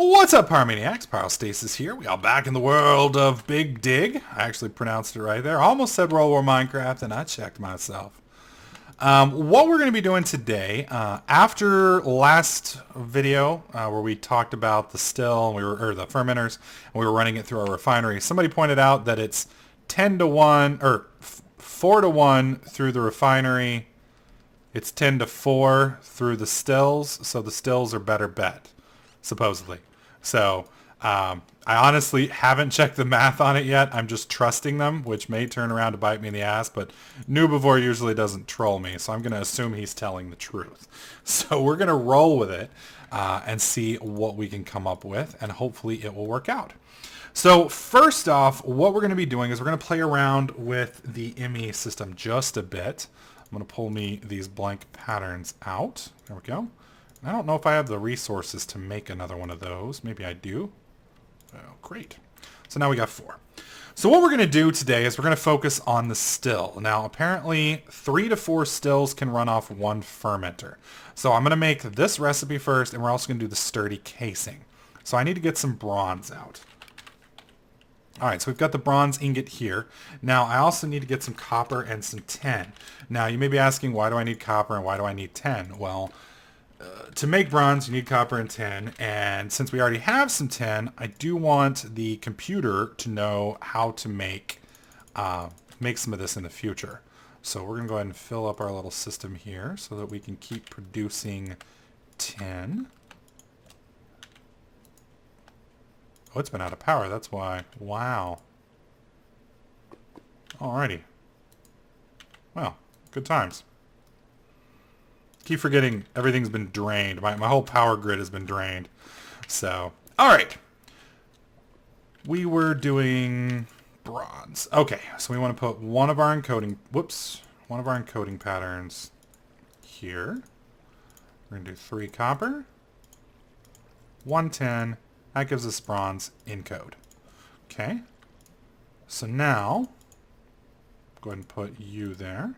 What's up, Pyromaniacs? Pyrostasis here. We are back in the world of Big Dig. I actually pronounced it right there. I almost said World War Minecraft, and I checked myself. What we're going to be doing today, after last video where we talked about the still, or the fermenters, and we were running it through our refinery, somebody pointed out that it's 10 to 1, or 4 to 1 through the refinery. It's 10 to 4 through the stills, so the stills are better bet, supposedly. So I honestly haven't checked the math on it yet. I'm just trusting them, which may turn around to bite me in the ass, but Noobivore usually doesn't troll me, so I'm going to assume he's telling the truth. So we're going to roll with it and see what we can come up with, and hopefully it will work out. So first off, what we're going to be doing is we're going to play around with the ME system just a bit. I'm going to pull me these blank patterns out. There we go. I don't know if I have the resources to make another one of those. Maybe I do. Oh, great. So now we got 4. So what we're going to do today is we're going to focus on the still. Now, apparently 3 to 4 stills can run off 1 fermenter. So I'm going to make this recipe first, and we're also going to do the sturdy casing. So I need to get some bronze out. All right, so we've got the bronze ingot here. Now, I also need to get some copper and some tin. Now, you may be asking, why do I need copper and why do I need tin? Well, to make bronze, you need copper and tin, and since we already have some tin, I do want the computer to know how to make some of this in the future. So we're going to go ahead and fill up our little system here so that we can keep producing tin. Oh, it's been out of power, that's why. Wow. Alrighty. Well, good times. Keep forgetting everything's been drained. My whole power grid has been drained. So, alright. We were doing bronze. Okay, so we want to put one of our encoding patterns here. We're going to do 3 copper, 1 tin. That gives us bronze encode. Okay. So now, go ahead and put you there.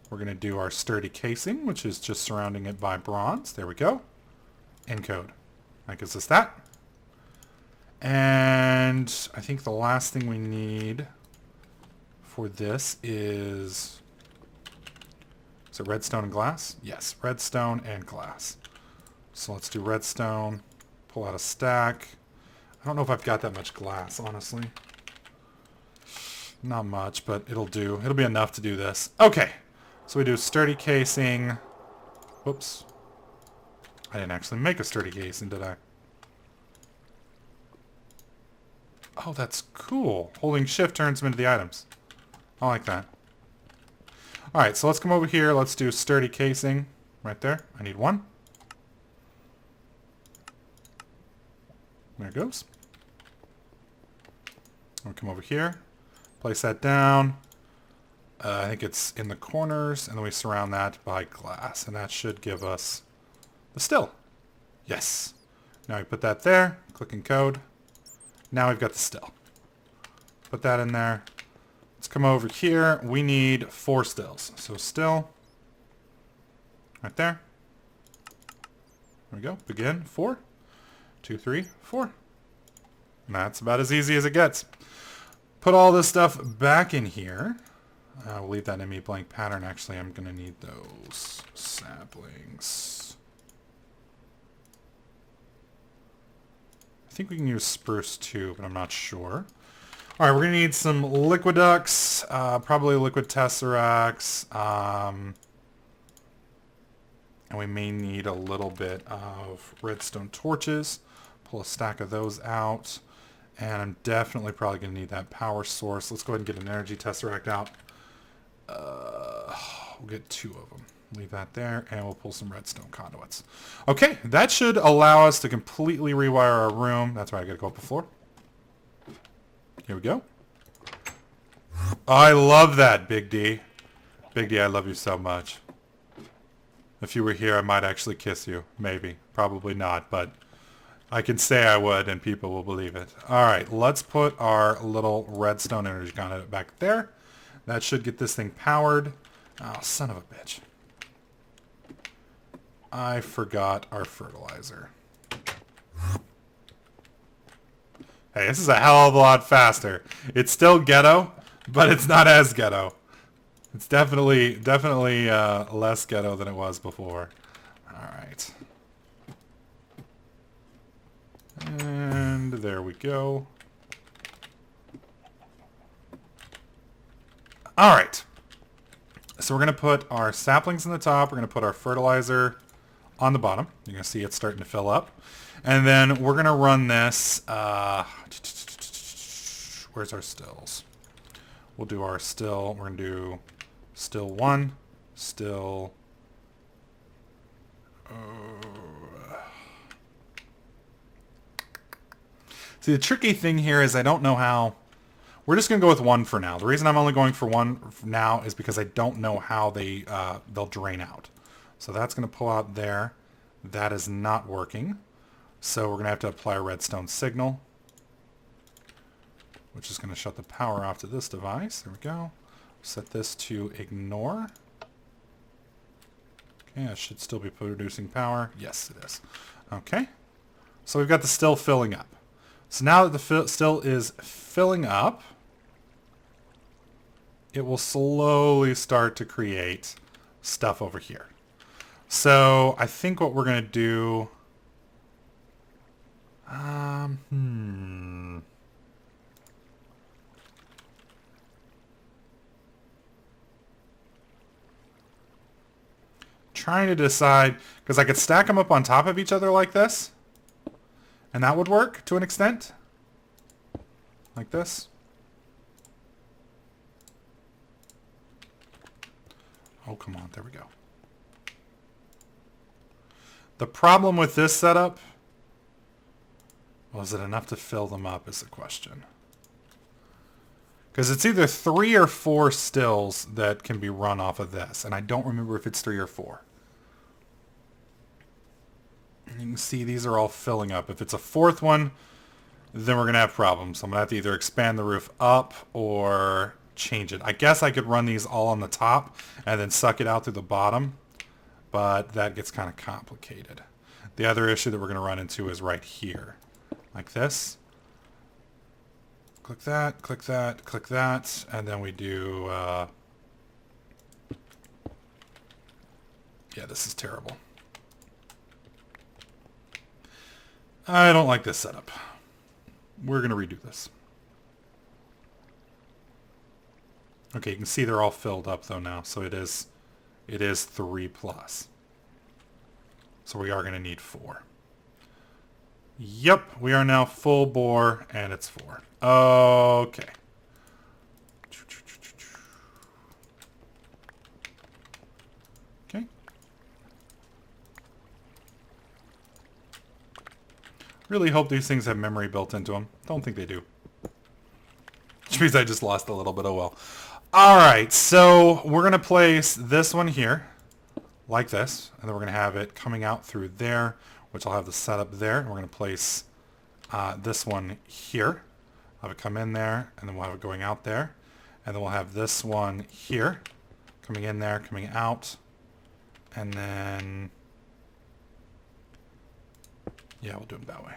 We're going to do our sturdy casing, which is just surrounding it by bronze. There we go. Encode. That gives us that. And I think the last thing we need for this is it redstone and glass? Yes, redstone and glass. So let's do redstone. Pull out a stack. I don't know if I've got that much glass, honestly. Not much, but it'll do. It'll be enough to do this. Okay. So we do sturdy casing. Whoops. I didn't actually make a sturdy casing, did I? Oh, that's cool. Holding shift turns them into the items. I like that. Alright, so let's come over here. Let's do sturdy casing. Right there. I need 1. There it goes. We'll come over here. Place that down. I think it's in the corners, and then we surround that by glass, and that should give us the still. Yes. Now we put that there, click encode. Now we've got the still. Put that in there. Let's come over here. We need 4 stills. So still, right there. There we go. Begin. 4, 2, 3, 4. And that's about as easy as it gets. Put all this stuff back in here. We'll leave that ME blank pattern. Actually, I'm going to need those saplings. I think we can use spruce too, but I'm not sure. Alright, we're going to need some liquid ducts, probably liquid tesseracts, and we may need a little bit of redstone torches. Pull a stack of those out, and I'm definitely probably going to need that power source. Let's go ahead and get an energy tesseract out. We'll get 2 of them. Leave that there, and we'll pull some redstone conduits. Okay, that should allow us to completely rewire our room. That's right, I gotta go up the floor. Here we go. I love that, Big D. Big D, I love you so much. If you were here, I might actually kiss you. Maybe. Probably not, but I can say I would, and people will believe it. Alright, let's put our little redstone energy conduit back there. That should get this thing powered. Oh, son of a bitch. I forgot our fertilizer. Hey, this is a hell of a lot faster. It's still ghetto, but it's not as ghetto. It's definitely less ghetto than it was before. Alright. And there we go. Alright. So we're going to put our saplings in the top. We're going to put our fertilizer on the bottom. You're going to see it's starting to fill up. And then we're going to run this... where's our stills? We'll do our still. We're going to do still 1, still... See, the tricky thing here is I don't know how... We're just going to go with 1 for now. The reason I'm only going for 1 now is because I don't know how they'll drain out. So that's going to pull out there. That is not working. So we're going to have to apply a redstone signal, which is going to shut the power off to this device. There we go. Set this to ignore. Okay, it should still be producing power. Yes, it is. Okay. So we've got the still filling up. So now that the still is filling up, it will slowly start to create stuff over here. So I think what we're going to do... Trying to decide, because I could stack them up on top of each other like this, and that would work to an extent. Like this. Oh, come on. There we go. The problem with this setup, well, is it enough to fill them up is the question. Because it's either 3 or 4 stills that can be run off of this. And I don't remember if it's 3 or 4. You can see these are all filling up. If it's a 4th one, then we're going to have problems. I'm going to have to either expand the roof up or change it. I guess I could run these all on the top and then suck it out through the bottom, but that gets kind of complicated. The other issue that we're going to run into is right here. Like this. Click that, click that, click that, and then we do... yeah, this is terrible. I don't like this setup. We're going to redo this. Okay, you can see they're all filled up though now, so it is 3 plus. So we are going to need 4. Yep, we are now full bore, and it's 4. Okay. Okay. Really hope these things have memory built into them. Don't think they do. Which means I just lost a little bit of well. Alright, so we're going to place this one here, like this, and then we're going to have it coming out through there, which I'll have the setup there. We're going to place this one here, have it come in there, and then we'll have it going out there. And then we'll have this one here, coming in there, coming out, and then, yeah, we'll do them that way.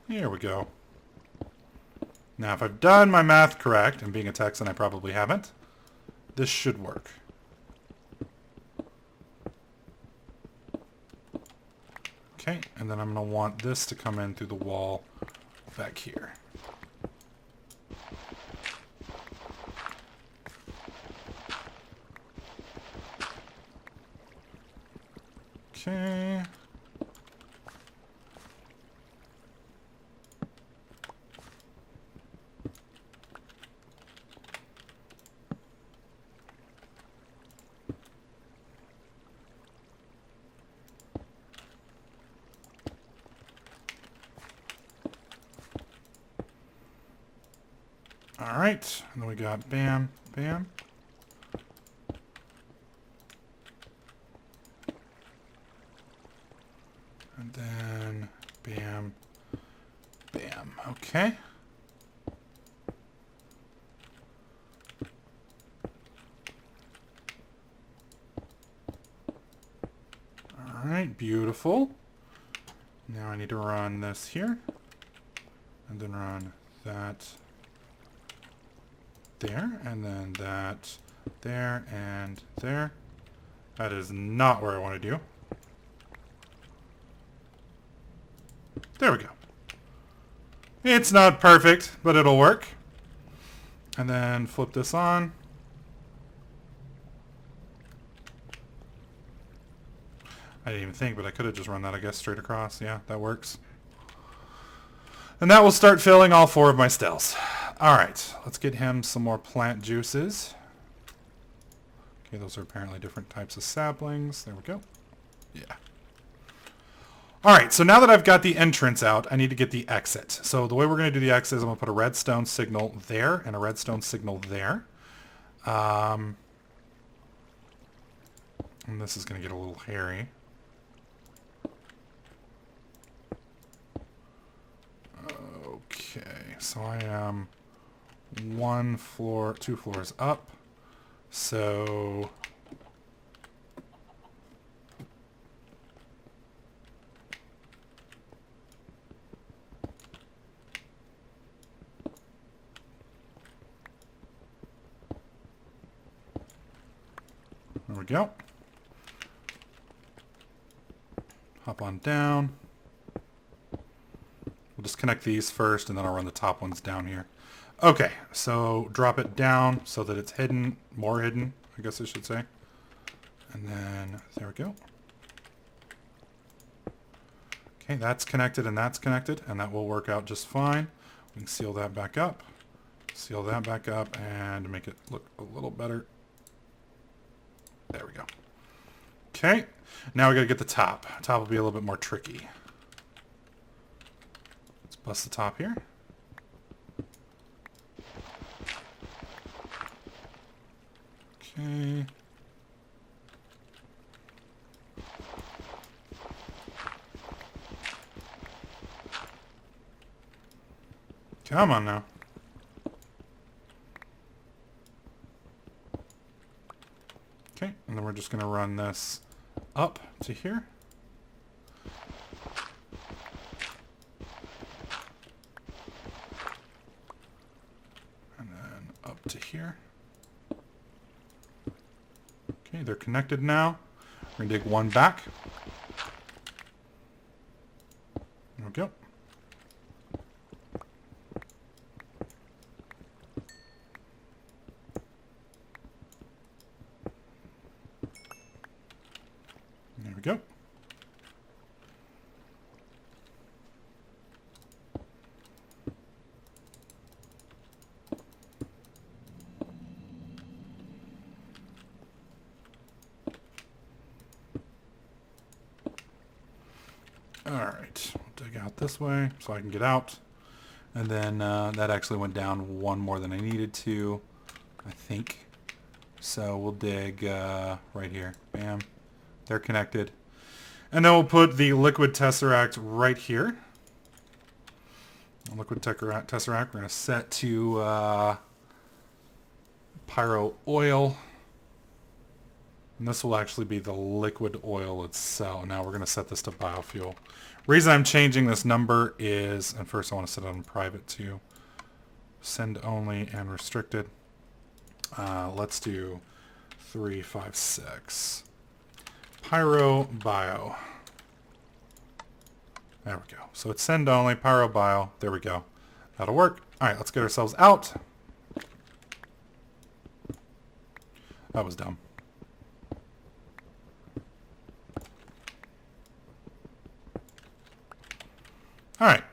Here we go. Now, if I've done my math correct, and being a Texan, I probably haven't, this should work. Okay, and then I'm going to want this to come in through the wall back here. Okay. Alright, and then we got bam, bam. And then bam, bam. Okay. All right, beautiful. Now I need to run this here. And then run that there, and then that there, and there. That is not where I want to do. There we go. It's not perfect, but it'll work. And then flip this on. I didn't even think, but I could have just run that, I guess, straight across. Yeah, that works. And that will start filling all 4 of my stills. Alright, let's get him some more plant juices. Okay, those are apparently different types of saplings. There we go. Yeah. Alright, so now that I've got the entrance out, I need to get the exit. So the way we're going to do the exit is I'm going to put a redstone signal there and a redstone signal there. And this is going to get a little hairy. Okay, so I am 2 floors up. So there we go. Hop on down. We'll just connect these first, and then I'll run the top ones down here. Okay, so drop it down so that it's hidden, more hidden, I guess I should say. And then, there we go. Okay, that's connected and that's connected, and that will work out just fine. We can seal that back up, and make it look a little better. There we go. Okay, now we gotta get the top. Top will be a little bit more tricky. Let's bust the top here. Okay. Come on now. Okay, and then we're just going to run this up to here. And then up to here. Okay, they're connected now. We're going to dig one back. There we go. There we go. Alright, we'll dig out this way so I can get out. And then that actually went down one more than I needed to, I think. So we'll dig right here. Bam. They're connected. And then we'll put the liquid tesseract right here. The liquid tesseract we're going to set to pyro oil. And this will actually be the liquid oil itself. Now we're going to set this to biofuel. Reason I'm changing this number is, and first I want to set it on private too. Send only and restricted. Let's do 356. Pyro bio. There we go. So it's send only, pyro bio. There we go. That'll work. Alright, let's get ourselves out. That was dumb. Alright.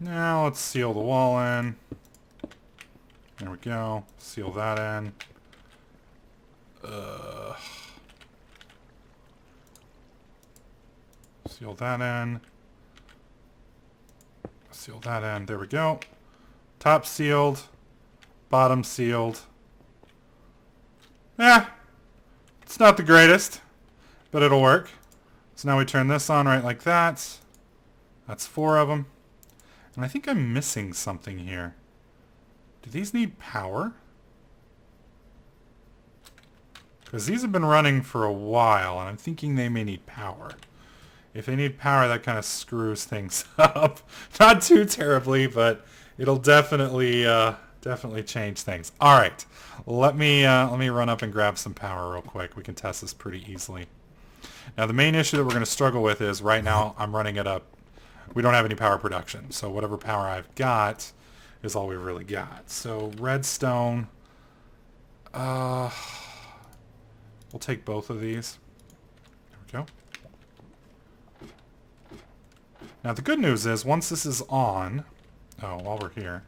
Now let's seal the wall in. There we go. Seal that in. Seal that in. Seal that in. There we go. Top sealed. Bottom sealed. It's not the greatest, but it'll work. So now we turn this on right like that. That's 4 of them. And I think I'm missing something here. Do these need power? Because these have been running for a while, and I'm thinking they may need power. If they need power, that kind of screws things up. Not too terribly, but it'll definitely change things. All right, let me run up and grab some power real quick. We can test this pretty easily. Now, the main issue that we're going to struggle with is right now I'm running it up. We don't have any power production, so whatever power I've got is all we've really got. So redstone. We'll take both of these. There we go. Now the good news is once this is on, while we're here,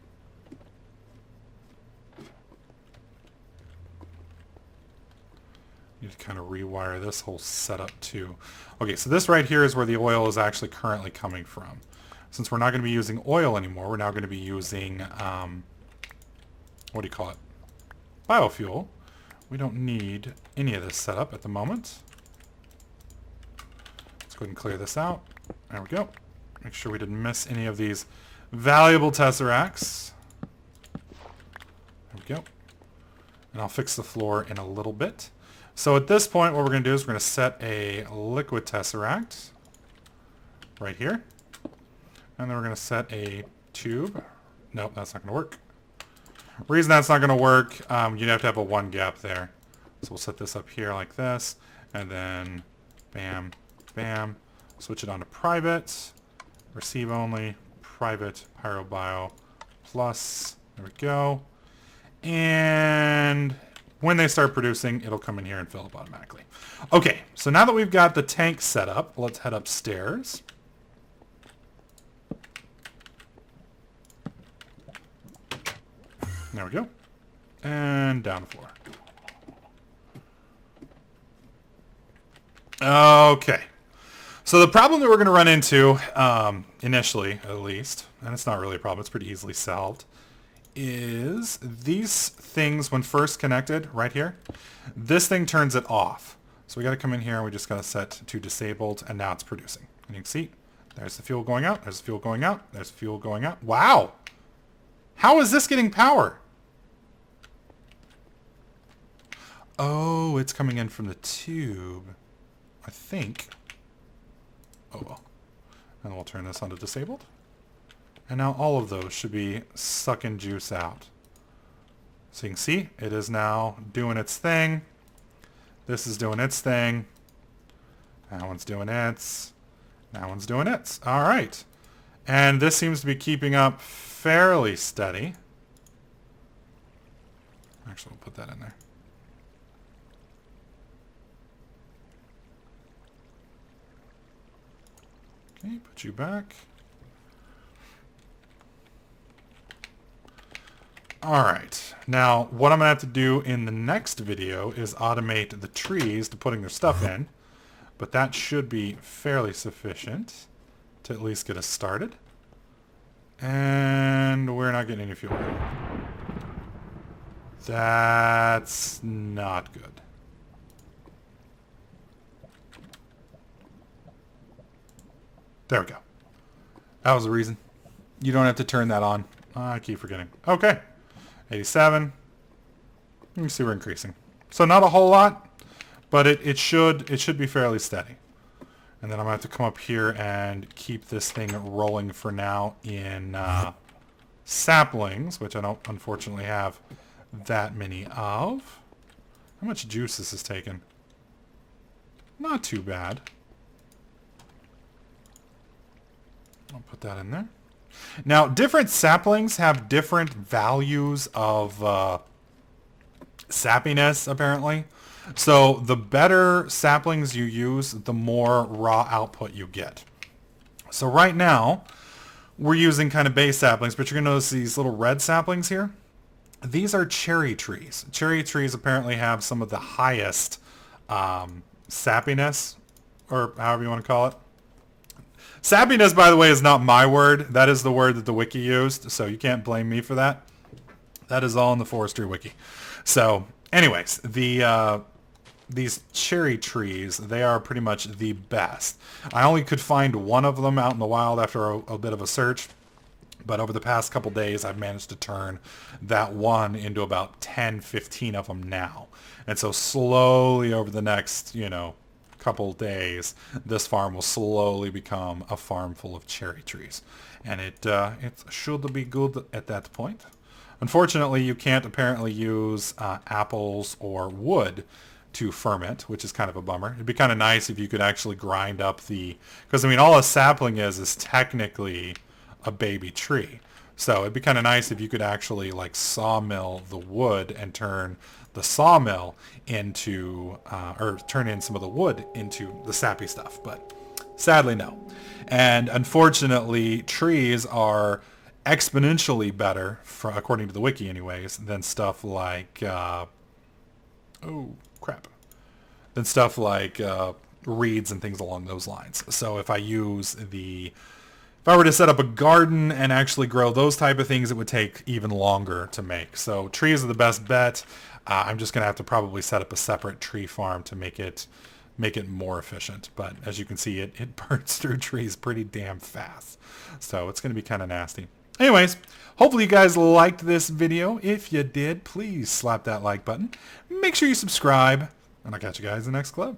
need to kind of rewire this whole setup too. Okay, so this right here is where the oil is actually currently coming from. Since we're not going to be using oil anymore, we're now going to be using, what do you call it? Biofuel. We don't need any of this setup at the moment. Let's go ahead and clear this out. There we go. Make sure we didn't miss any of these valuable tesseracts. There we go. And I'll fix the floor in a little bit. So at this point, what we're going to do is we're going to set a liquid tesseract right here. And then we're going to set a tube. Nope, that's not going to work. Reason that's not going to work, you'd have to have a 1 gap there. So we'll set this up here like this, and then bam, bam. Switch it on to private, receive only, private, pyrobio plus. There we go. And when they start producing, it'll come in here and fill up automatically. Okay, so now that we've got the tank set up, let's head upstairs. There we go. And down the floor. Okay. So the problem that we're going to run into, initially at least, and it's not really a problem, it's pretty easily solved, is these things when first connected, right here, this thing turns it off. So we got to come in here and we just got to set to disabled, and now it's producing. And you can see, there's the fuel going out, there's the fuel going out, there's the fuel going out. Wow! How is this getting power? Oh, it's coming in from the tube, I think. Oh well. And we'll turn this on to disabled. And now all of those should be sucking juice out. So you can see, it is now doing its thing. This is doing its thing. That one's doing its. That one's doing its. All right. And this seems to be keeping up fairly steady. Actually, we'll put that in there. Okay, put you back. Alright, now what I'm going to have to do in the next video is automate the trees to putting their stuff in, but that should be fairly sufficient to at least get us started. And we're not getting any fuel. That's not good. There we go. That was the reason. You don't have to turn that on. I keep forgetting. Okay. 87. You can see we're increasing. So not a whole lot, but it should be fairly steady. And then I'm going to have to come up here and keep this thing rolling for now in saplings, which I don't unfortunately have that many of. How much juice this is taking? Not too bad. I'll put that in there. Now, different saplings have different values of sappiness, apparently. So the better saplings you use, the more raw output you get. So right now, we're using kind of base saplings, but you're going to notice these little red saplings here. These are cherry trees. Cherry trees apparently have some of the highest sappiness, or however you want to call it. Sappiness, by the way, is not my word. That is the word that the wiki used, so you can't blame me for that. That is all in the forestry wiki. So anyways, these cherry trees, they are pretty much the best. I only could find one of them out in the wild after a bit of a search. But over the past couple days, I've managed to turn that one into about 10, 15 of them now. And so slowly over the next, couple days, this farm will slowly become a farm full of cherry trees. And it should be good at that point. Unfortunately, you can't apparently use apples or wood to ferment, which is kind of a bummer. It'd be kind of nice if you could actually grind up because all a sapling is technically a baby tree. So it'd be kind of nice if you could actually like sawmill the wood and turn the sawmill into, or turn in some of the wood into the sappy stuff. But sadly, no. And unfortunately, trees are exponentially better, according to the wiki anyways, than stuff like, reeds and things along those lines. So if I were to set up a garden and actually grow those type of things, it would take even longer to make. So trees are the best bet. I'm just going to have to probably set up a separate tree farm to make it more efficient. But as you can see, it burns through trees pretty damn fast. So it's going to be kind of nasty. Anyways, hopefully you guys liked this video. If you did, please slap that like button. Make sure you subscribe, and I'll catch you guys in the next clip.